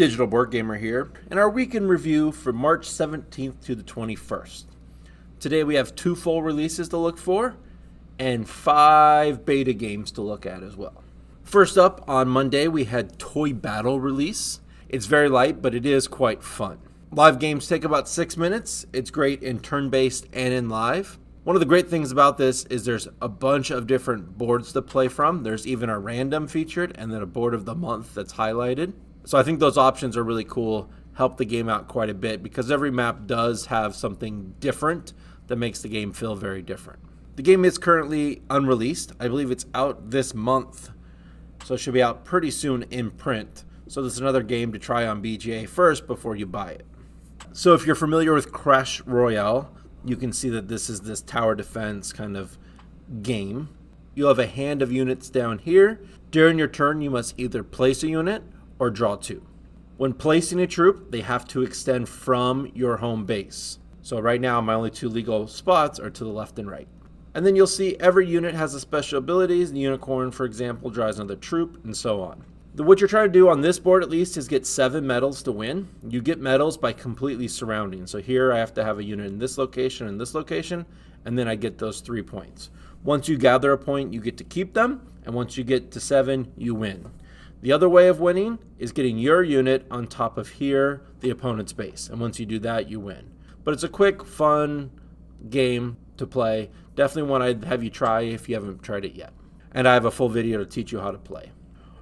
Digital Board Gamer here, and our weekend review for March 17th to the 21st. Today we have 2 full releases to look for, and 5 beta games to look at as well. First up, on Monday we had Toy Battle release. It's very light, but it is quite fun. Live games take about 6 minutes. It's great in turn-based and in live. One of the great things about this is there's a bunch of different boards to play from. There's even a random featured and then a board of the month that's highlighted. So I think those options are really cool, help the game out quite a bit because every map does have something different that makes the game feel very different. The game is currently unreleased. I believe it's out this month, so it should be out pretty soon in print. So this is another game to try on BGA first before you buy it. So if you're familiar with Crash Royale, you can see that this is this tower defense kind of game. You'll have a hand of units down here. During your turn, you must either place a unit or draw 2. When placing a troop, they have to extend from your home base. So right now, my only 2 legal spots are to the left and right. And then you'll see every unit has a special abilities. The unicorn, for example, draws another troop, and so on. What you're trying to do on this board, at least, is get 7 medals to win. You get medals by completely surrounding. So here I have to have a unit in this location and this location, and then I get those 3 points. Once you gather a point, you get to keep them, and once you get to 7, you win. The other way of winning is getting your unit on top of here, the opponent's base. And once you do that, you win. But it's a quick, fun game to play. Definitely one I'd have you try if you haven't tried it yet. And I have a full video to teach you how to play.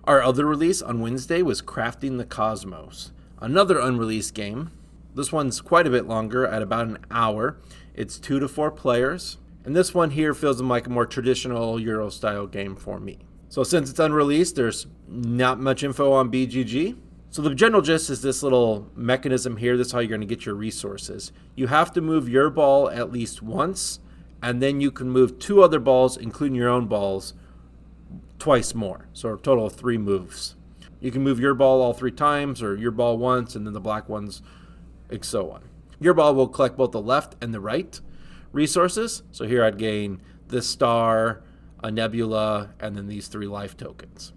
Our other release on Wednesday was Crafting the Cosmos. Another unreleased game. This one's quite a bit longer at about an hour. It's 2 to 4 players. And this one here feels like a more traditional Euro style game for me. So since it's unreleased, there's not much info on BGG. So the general gist is this little mechanism here. This is how you're going to get your resources. You have to move your ball at least once, and then you can move 2 other balls, including your own balls, twice more. So a total of 3 moves. You can move your ball all 3 times, or your ball once, and then the black ones, and so on. Your ball will collect both the left and the right resources. So here I'd gain this star, a nebula, and then these 3 life tokens.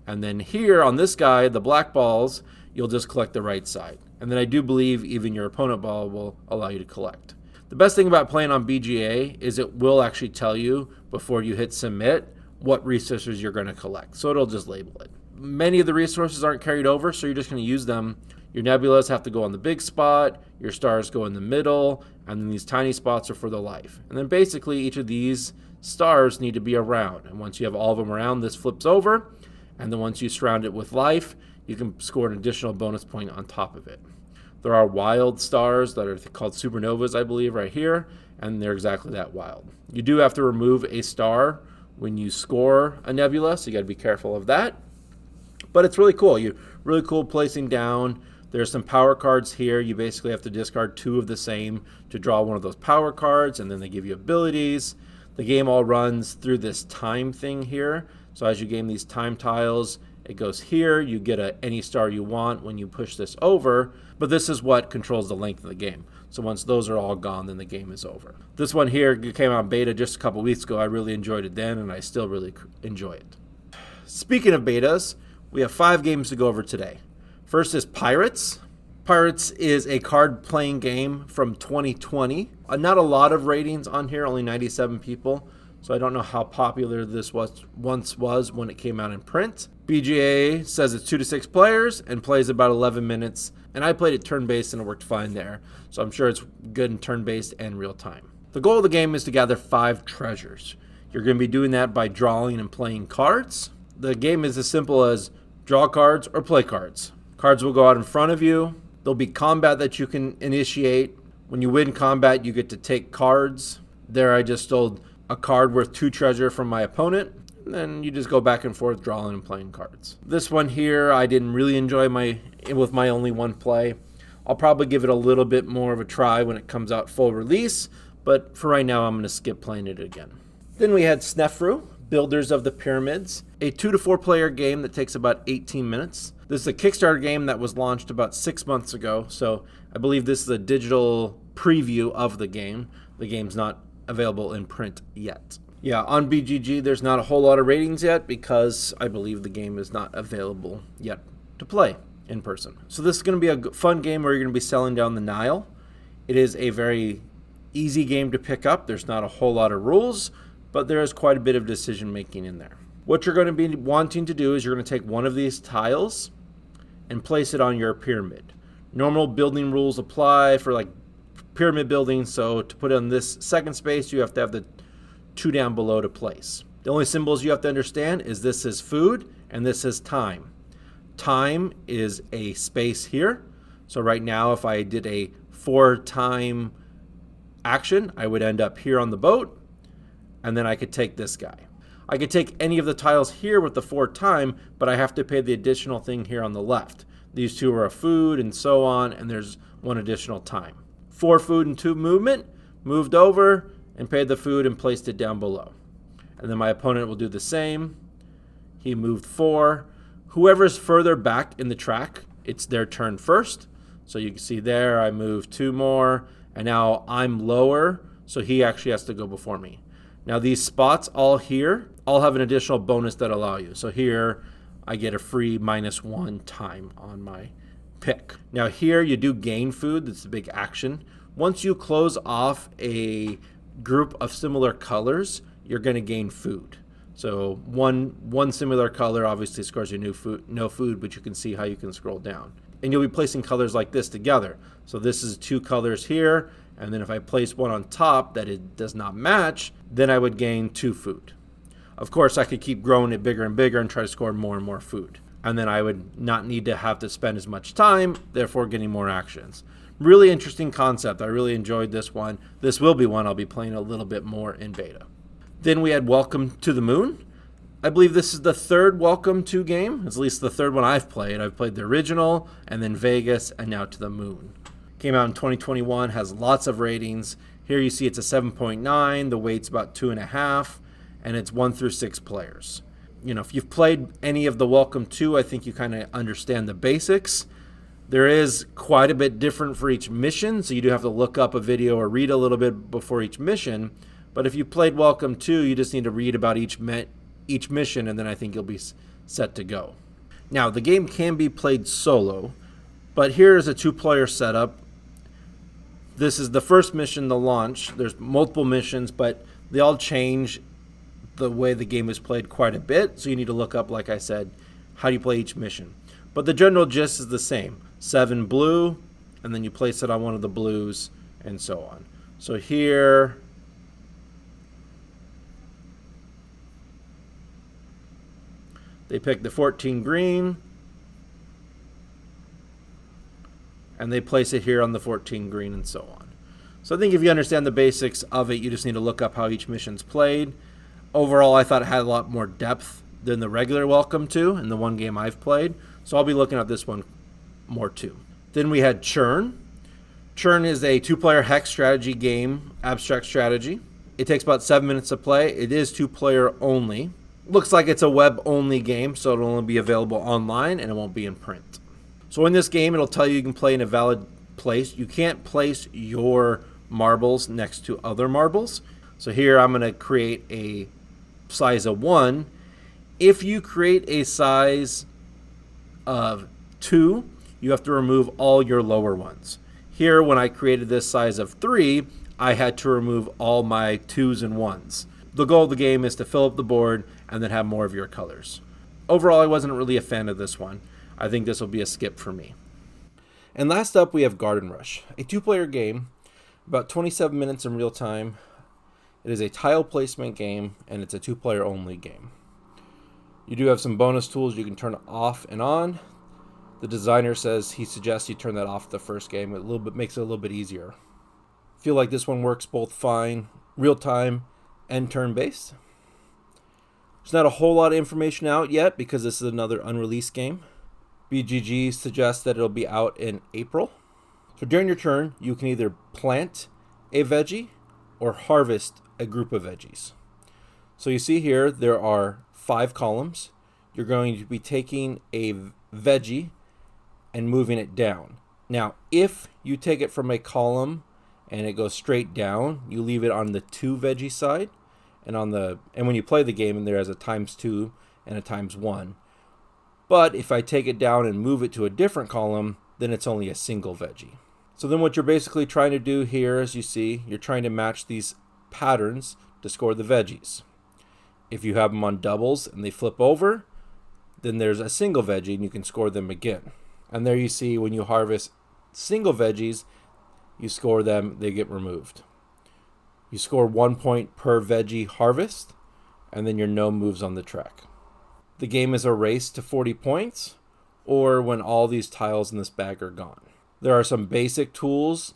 And then here on this guy, the black balls, you'll just collect the right side. And then I do believe even your opponent ball will allow you to collect. The best thing about playing on BGA is it will actually tell you before you hit submit what resources you're going to collect. So it'll just label it. Many of the resources aren't carried over, so you're just going to use them. Your nebulas have to go on the big spot, your stars go in the middle, and then these tiny spots are for the life. And then basically each of these stars need to be around. And once you have all of them around, this flips over. And then once you surround it with life, you can score an additional bonus point on top of it. There are wild stars that are called supernovas, I believe, right here. And they're exactly that wild. You do have to remove a star when you score a nebula, so you got to be careful of that. But it's really cool. You're really cool placing down. There's some power cards here. You basically have to discard 2 of the same to draw one of those power cards, and then they give you abilities. The game all runs through this time thing here. So as you game these time tiles, it goes here. You get any star you want when you push this over. But this is what controls the length of the game. So once those are all gone, then the game is over. This one here came out in beta just a couple weeks ago. I really enjoyed it then, and I still really enjoy it. Speaking of betas, we have 5 games to go over today. First is Pirates. Pirates is a card-playing game from 2020. Not a lot of ratings on here, only 97 people. So I don't know how popular this once was when it came out in print. BGA says it's 2 to 6 players and plays about 11 minutes. And I played it turn-based and it worked fine there. So I'm sure it's good in turn-based and real-time. The goal of the game is to gather 5 treasures. You're going to be doing that by drawing and playing cards. The game is as simple as draw cards or play cards. Cards will go out in front of you. There'll be combat that you can initiate. When you win combat, you get to take cards. There I just stole a card worth 2 treasure from my opponent. And then you just go back and forth drawing and playing cards. This one here, I didn't really enjoy with my only 1 play. I'll probably give it a little bit more of a try when it comes out full release. But for right now, I'm going to skip playing it again. Then we had Snefru, Builders of the Pyramids, a 2 to 4 player game that takes about 18 minutes. This is a Kickstarter game that was launched about 6 months ago, so I believe this is a digital preview of the game. The game's not available in print yet. Yeah, on BGG, there's not a whole lot of ratings yet because I believe the game is not available yet to play. in person. So this is going to be a fun game where you're going to be sailing down the Nile. It is a very easy game to pick up. There's not a whole lot of rules, but there is quite a bit of decision making in there. What you're going to be wanting to do is you're going to take one of these tiles and place it on your pyramid. Normal building rules apply for like pyramid building, so to put it on this second space, you have to have the 2 down below to place. The only symbols you have to understand is this is food and this is time. Time is a space here. So right now, if I did a 4 time action, I would end up here on the boat, and then I could take this guy. I could take any of the tiles here with the 4 time, but I have to pay the additional thing here on the left. These 2 are a food and so on, and there's 1 additional time. 4 food and 2 movement, moved over and paid the food and placed it down below. And then my opponent will do the same. He moved 4. Whoever's further back in the track, it's their turn first. So you can see there, I moved 2 more, and now I'm lower, so he actually has to go before me. Now these spots all here, all have an additional bonus that allow you. So here, I get a free -1 time on my pick. Now here, you do gain food. That's the big action. Once you close off a group of similar colors, you're going to gain food. So one similar color obviously scores you no food, but you can see how you can scroll down. And you'll be placing colors like this together. So this is 2 colors here, and then if I place one on top that it does not match, then I would gain 2 food. Of course, I could keep growing it bigger and bigger and try to score more and more food. And then I would not need to have to spend as much time, therefore getting more actions. Really interesting concept. I really enjoyed this one. This will be one I'll be playing a little bit more in beta. Then we had Welcome to the Moon. I believe this is the 3rd Welcome to game. It's at least the 3rd one I've played. I've played the original, and then Vegas, and now To the Moon. Came out in 2021, has lots of ratings. Here you see it's a 7.9, the weight's about 2.5, and it's 1 through 6 players. You know, if you've played any of the Welcome to, I think you kind of understand the basics. There is quite a bit different for each mission, so you do have to look up a video or read a little bit before each mission. But if you played Welcome to, you just need to read about each mission, and then I think you'll be set to go. Now, the game can be played solo, but here is a 2-player setup. This is the first mission to launch. There's multiple missions, but they all change the way the game is played quite a bit, so you need to look up, like I said, how do you play each mission. But the general gist is the same. 7 blue, and then you place it on one of the blues, and so on. So here, they pick the 14 green, and they place it here on the 14 green, and so on. So I think if you understand the basics of it, you just need to look up how each mission's played. Overall, I thought it had a lot more depth than the regular Welcome to in the one game I've played, so I'll be looking at this one more too. Then we had Churn. Churn is a 2-player hex strategy game, abstract strategy. It takes about 7 minutes to play. It is 2-player only. Looks like it's a web-only game, so it'll only be available online and it won't be in print. So in this game, it'll tell you can play in a valid place. You can't place your marbles next to other marbles. So here I'm going to create a size of 1. If you create a size of 2, you have to remove all your lower ones. Here, when I created this size of 3, I had to remove all my 2s and 1s. The goal of the game is to fill up the board and then have more of your colors. Overall, I wasn't really a fan of this one. I think this will be a skip for me. And last up, we have Garden Rush, a 2-player game, about 27 minutes in real time. It is a tile placement game, and it's a 2-player only game. You do have some bonus tools you can turn off and on. The designer says he suggests you turn that off the first game. It makes it a little bit easier. I feel like this one works both fine, real time, and turn-based. There's not a whole lot of information out yet because this is another unreleased game. BGA suggests that it'll be out in April. So during your turn, you can either plant a veggie or harvest a group of veggies. So you see here, there are 5 columns. You're going to be taking a veggie and moving it down. Now, if you take it from a column and it goes straight down, you leave it on the 2 veggie side, and when you play the game, and there is a ×2 and a ×1. But if I take it down and move it to a different column, then it's only a single veggie. So then what you're basically trying to do here, as you see, you're trying to match these patterns to score the veggies. If you have them on doubles and they flip over, then there's a single veggie and you can score them again. And there you see when you harvest single veggies, you score them, they get removed. You score 1 point per veggie harvest, and then your gnome moves on the track. The game is a race to 40 points, or when all these tiles in this bag are gone. There are some basic tools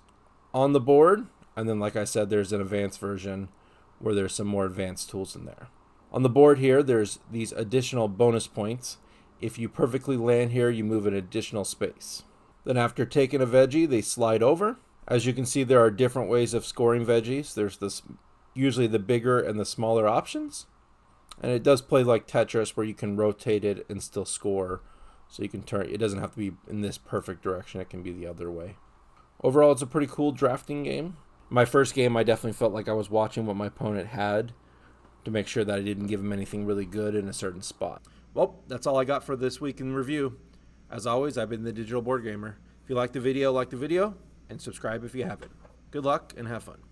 on the board, and then like I said, there's an advanced version where there's some more advanced tools in there. On the board here, there's these additional bonus points. If you perfectly land here, you move an additional space. Then after taking a veggie, they slide over. As you can see, there are different ways of scoring veggies. There's this, usually the bigger and the smaller options. And it does play like Tetris where you can rotate it and still score. So you can turn, it doesn't have to be in this perfect direction. It can be the other way. Overall, it's a pretty cool drafting game. My first game, I definitely felt like I was watching what my opponent had to make sure that I didn't give him anything really good in a certain spot. Well, that's all I got for this week in review. As always, I've been the Digital Board Gamer. If you like the video, and subscribe if you haven't. Good luck and have fun.